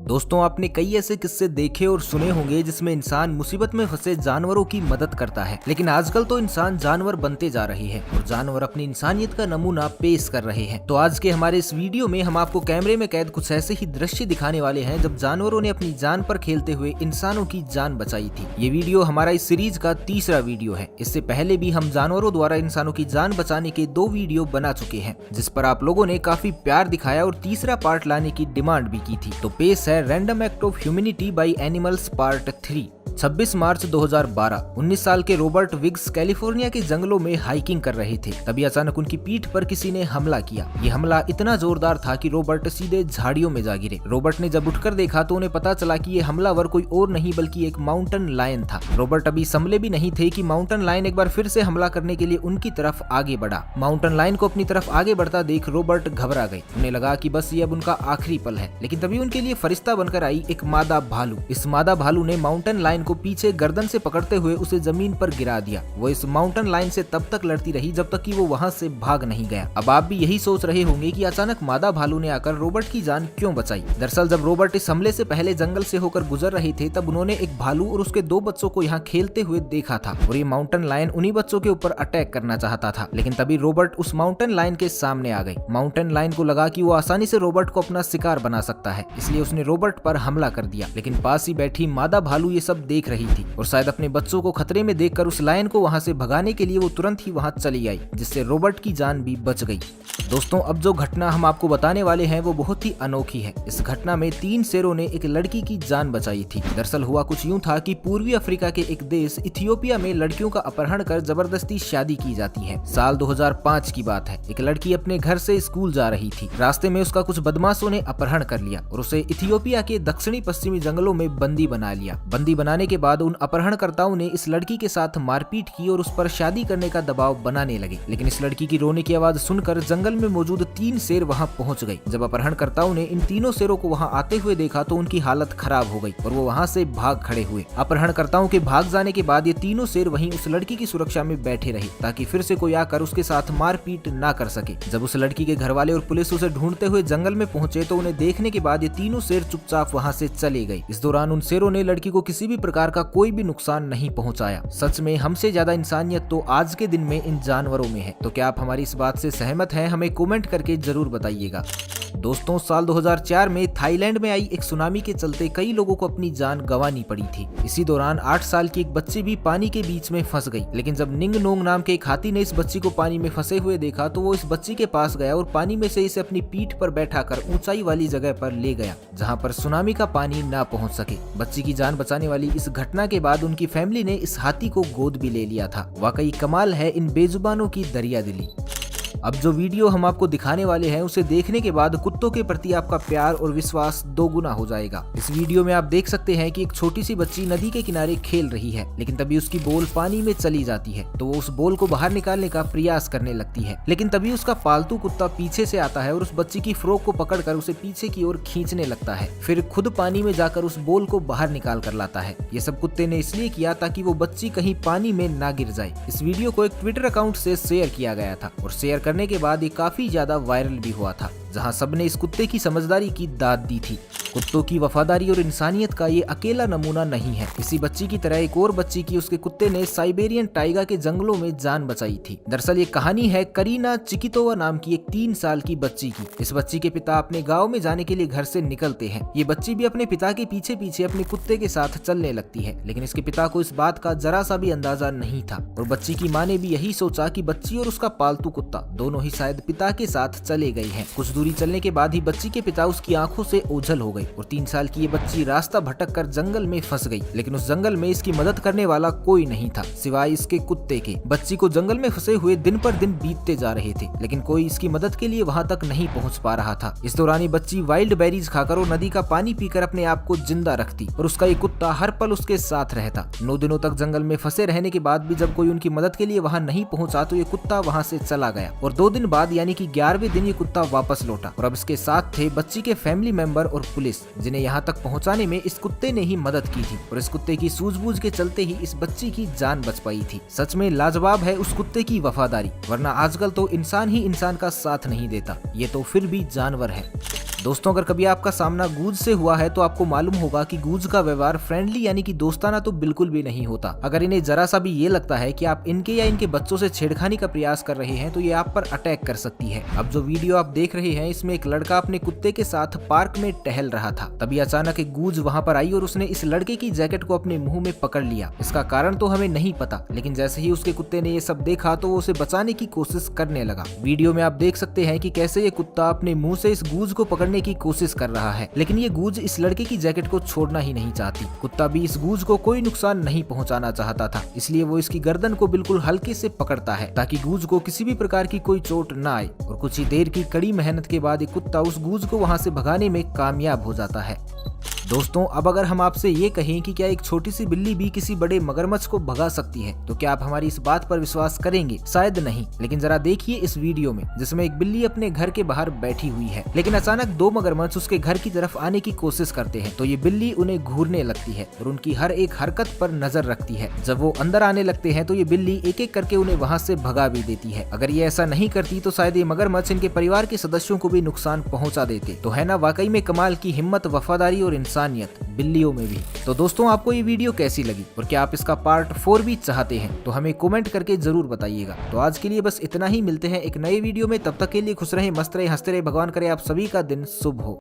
दोस्तों, आपने कई ऐसे किस्से देखे और सुने होंगे जिसमें इंसान मुसीबत में फंसे जानवरों की मदद करता है। लेकिन आजकल तो इंसान जानवर बनते जा रहे हैं और जानवर अपनी इंसानियत का नमूना पेश कर रहे हैं। तो आज के हमारे इस वीडियो में हम आपको कैमरे में कैद कुछ ऐसे ही दृश्य दिखाने वाले हैं जब जानवरों ने अपनी जान पर खेलते हुए इंसानों की जान बचाई थी। ये वीडियो हमारा इस सीरीज का तीसरा वीडियो है। इससे पहले भी हम जानवरों द्वारा इंसानों की जान बचाने के 2 वीडियो बना चुके हैं, जिस पर आप लोगों ने काफी प्यार दिखाया और तीसरा पार्ट लाने की डिमांड भी की थी। तो पेश है random act of humanity by animals part 3। 26 मार्च 2012 19 साल के रॉबर्ट विग्स कैलिफोर्निया के जंगलों में हाइकिंग कर रहे थे। तभी अचानक उनकी पीठ पर किसी ने हमला किया। ये हमला इतना जोरदार था कि रॉबर्ट सीधे झाड़ियों में जा गिरे। रॉबर्ट ने जब उठकर देखा तो उन्हें पता चला कि ये हमलावर कोई और नहीं बल्कि एक माउंटेन लायन था। रॉबर्ट अभी संभले भी नहीं थे कि माउंटेन लायन एक बार फिर से हमला करने के लिए उनकी तरफ आगे बढ़ा। माउंटेन लायन को अपनी तरफ आगे बढ़ता देख रॉबर्ट घबरा गए। उन्हें लगा कि बस ये अब उनका आखिरी पल है। लेकिन तभी उनके लिए फरिश्ता बनकर आई एक मादा भालू। इस मादा भालू ने माउंटेन लायन को पीछे गर्दन से पकड़ते हुए उसे जमीन पर गिरा दिया। वो इस माउंटेन लायन से तब तक लड़ती रही जब तक कि वो वहां से भाग नहीं गया। अब आप भी यही सोच रहे होंगे कि अचानक मादा भालू ने आकर रॉबर्ट की जान क्यों बचाई। दरअसल जब रॉबर्ट इस हमले से पहले जंगल से होकर गुजर रहे थे तब उन्होंने एक भालू और उसके 2 बच्चों को यहाँ खेलते हुए देखा था और ये माउंटेन लायन उन्हीं बच्चों के ऊपर अटैक करना चाहता था। लेकिन तभी रॉबर्ट उस माउंटेन लायन के सामने आ गई। माउंटेन लायन को लगा कि वो आसानी से रॉबर्ट को अपना शिकार बना सकता है, इसलिए उसने रॉबर्ट पर हमला कर दिया। लेकिन पास ही बैठी मादा भालू ये सब देख रही थी और शायद अपने बच्चों को खतरे में देखकर उस लायन को वहां से भगाने के लिए वो तुरंत ही वहां चली आई, जिससे रॉबर्ट की जान भी बच गई। दोस्तों, अब जो घटना हम आपको बताने वाले हैं वो बहुत ही अनोखी है। इस घटना में 3 शेरों ने एक लड़की की जान बचाई थी। दरअसल हुआ कुछ यूं था कि पूर्वी अफ्रीका के एक देश इथियोपिया में लड़कियों का अपहरण कर जबरदस्ती शादी की जाती है। साल 2005 की बात है। एक लड़की अपने घर से स्कूल जा रही थी। रास्ते में उसका कुछ बदमाशों ने अपहरण कर लिया और उसे इथियोपिया के दक्षिणी पश्चिमी जंगलों में बंदी बना लिया। बंदी बनाने के बाद उन अपहरणकर्ताओं ने इस लड़की के साथ मारपीट की और उस पर शादी करने का दबाव बनाने लगे। लेकिन इस लड़की की रोने की आवाज सुनकर जंगल में मौजूद 3 शेर वहां पहुंच गए। जब अपहरणकर्ताओं ने इन तीनों शेरों को वहां आते हुए देखा तो उनकी हालत खराब हो गई और वो वहां से भाग खड़े हुए। अपहरणकर्ताओं के भाग जाने के बाद ये तीनों शेर वहीं उस लड़की की सुरक्षा में बैठे रहे ताकि फिर से कोई आकर उसके साथ मारपीट ना कर सके। जब उस लड़की के घर वाले और पुलिस उसे ढूंढते हुए जंगल में पहुंचे तो उन्हें देखने के बाद ये तीनों शेर चुपचाप वहां से चले गए। इस दौरान उन शेरों ने लड़की को किसी भी प्रकार का कोई भी नुकसान नहीं पहुंचाया। सच में हमसे ज्यादा इंसानियत तो आज के दिन में इन जानवरों में है। तो क्या आप हमारी इस बात से सहमत हैं? हमें कमेंट करके जरूर बताइएगा। दोस्तों, साल 2004 में थाईलैंड में आई एक सुनामी के चलते कई लोगों को अपनी जान गंवानी पड़ी थी। इसी दौरान 8 साल की एक बच्ची भी पानी के बीच में फंस गई। लेकिन जब निंग नोंग नाम के एक हाथी ने इस बच्ची को पानी में फंसे हुए देखा तो वो इस बच्ची के पास गया और पानी में से इसे अपनी पीठ पर बैठाकर ऊंचाई वाली जगह पर ले गया जहां पर सुनामी का पानी ना पहुंच सके। बच्ची की जान बचाने वाली इस घटना के बाद उनकी फैमिली ने इस हाथी को गोद भी ले लिया था। वाकई कमाल है इन बेजुबानों की दरियादिली। अब जो वीडियो हम आपको दिखाने वाले हैं उसे देखने के बाद कुत्तों के प्रति आपका प्यार और विश्वास 2 गुना हो जाएगा। इस वीडियो में आप देख सकते हैं कि एक छोटी सी बच्ची नदी के किनारे खेल रही है, लेकिन तभी उसकी बॉल पानी में चली जाती है तो वो उस बॉल को बाहर निकालने का प्रयास करने लगती है। लेकिन तभी उसका पालतू कुत्ता पीछे से आता है और उस बच्ची की फ्रॉक को पकड़कर उसे पीछे की ओर खींचने लगता है। फिर खुद पानी में जाकर उस बॉल को बाहर निकाल कर लाता है। ये सब कुत्ते ने इसलिए किया ताकि वो बच्ची कहीं पानी में ना गिर जाए। इस वीडियो को एक ट्विटर अकाउंट से शेयर किया गया था और शेयर करने के बाद ये काफी ज्यादा वायरल भी हुआ था, जहां सबने इस कुत्ते की समझदारी की दाद दी थी। कुत्तों की वफादारी और इंसानियत का ये अकेला नमूना नहीं है। इसी बच्ची की तरह एक और बच्ची की उसके कुत्ते ने साइबेरियन टाइगा के जंगलों में जान बचाई थी। दरअसल ये कहानी है करीना चिकितोवा नाम की एक 3 साल की बच्ची की। इस बच्ची के पिता अपने गाँव में जाने के लिए घर से निकलते हैं। ये बच्ची भी अपने पिता के पीछे पीछे अपने कुत्ते के साथ चलने लगती है, लेकिन इसके पिता को इस बात का जरा सा भी अंदाजा नहीं था और बच्ची की माँ ने भी यही सोचा कि बच्ची और उसका पालतू कुत्ता दोनों ही शायद पिता के साथ चले गए हैं। कुछ दूरी चलने के बाद ही बच्ची के पिता उसकी आंखों से ओझल हो गए और 3 साल की ये बच्ची रास्ता भटक कर जंगल में फंस गई। लेकिन उस जंगल में इसकी मदद करने वाला कोई नहीं था सिवाय इसके कुत्ते के। बच्ची को जंगल में फंसे हुए दिन पर दिन बीतते जा रहे थे, लेकिन कोई इसकी मदद के लिए वहां तक नहीं पहुंच पा रहा था। इस दौरान ये बच्ची वाइल्ड बेरीज खाकर और नदी का पानी पीकर अपने आप को जिंदा रखती और उसका ये कुत्ता हर पल उसके साथ रहता। 9 दिनों तक जंगल में फंसे रहने के बाद भी जब कोई उनकी मदद के लिए वहां नहीं पहुंचा तो ये कुत्ता वहां से चला गया और 2 दिन बाद यानी कि 11वें दिन ये कुत्ता वापस लौटा और अब इसके साथ थे बच्ची के फैमिली मेंबर और पुलिस, जिन्हें यहाँ तक पहुँचाने में इस कुत्ते ने ही मदद की थी और इस कुत्ते की सूझबूझ के चलते ही इस बच्ची की जान बच पाई थी। सच में लाजवाब है उस कुत्ते की वफादारी, वरना आजकल तो इंसान ही इंसान का साथ नहीं देता, ये तो फिर भी जानवर है। दोस्तों, अगर कभी आपका सामना गूज से हुआ है तो आपको मालूम होगा कि गूज का व्यवहार फ्रेंडली यानी कि दोस्ताना तो बिल्कुल भी नहीं होता। अगर इन्हें जरा सा भी ये लगता है कि आप इनके या इनके बच्चों से छेड़खानी का प्रयास कर रहे हैं तो ये आप पर अटैक कर सकती है। अब जो वीडियो आप देख रहे हैं, इसमें एक लड़का अपने कुत्ते के साथ पार्क में टहल रहा था। तभी अचानक एक गूज वहां पर आई और उसने इस लड़के की जैकेट को अपने मुंह में पकड़ लिया। इसका कारण तो हमें नहीं पता, लेकिन जैसे ही उसके कुत्ते ने ये सब देखा तो वो उसे बचाने की कोशिश करने लगा। वीडियो में आप देख सकते हैं कि कैसे ये कुत्ता अपने मुंह से इस गूज को पकड़ने की कोशिश कर रहा है, लेकिन ये गूज इस लड़के की जैकेट को छोड़ना ही नहीं चाहती। कुत्ता भी इस गूज को कोई नुकसान नहीं पहुंचाना चाहता था, इसलिए वो इसकी गर्दन को बिल्कुल हल्के से पकड़ता है ताकि गूज को किसी भी प्रकार की कोई चोट न आए। और कुछ ही देर की कड़ी मेहनत के बाद ये कुत्ता उस गूज को वहां से भगाने में कामयाब हो जाता है। दोस्तों, अब अगर हम आपसे ये कहें कि क्या एक छोटी सी बिल्ली भी किसी बड़े मगरमच्छ को भगा सकती है, तो क्या आप हमारी इस बात पर विश्वास करेंगे? शायद नहीं। लेकिन जरा देखिए इस वीडियो में, जिसमें एक बिल्ली अपने घर के बाहर बैठी हुई है, लेकिन अचानक दो मगरमच्छ उसके घर की तरफ आने की कोशिश करते हैं तो ये बिल्ली उन्हें घूरने लगती है और उनकी हर एक हरकत पर नजर रखती है। जब वो अंदर आने लगते हैं तो ये बिल्ली एक एक करके उन्हें वहाँ से भगा भी देती है। अगर ये ऐसा नहीं करती तो शायद ये मगरमच्छ इनके परिवार के सदस्यों को भी नुकसान पहुँचा देते। तो है ना वाकई में कमाल की हिम्मत, वफादारी और इंसानियत बिल्लियों में भी। तो दोस्तों, आपको ये वीडियो कैसी लगी और क्या आप इसका पार्ट 4 भी चाहते हैं? तो हमें कमेंट करके जरूर बताइएगा। तो आज के लिए बस इतना ही, मिलते हैं एक नए वीडियो में। तब तक के लिए खुश रहें, मस्त रहें, हंसते रहें। भगवान करे आप सभी का दिन शुभ हो।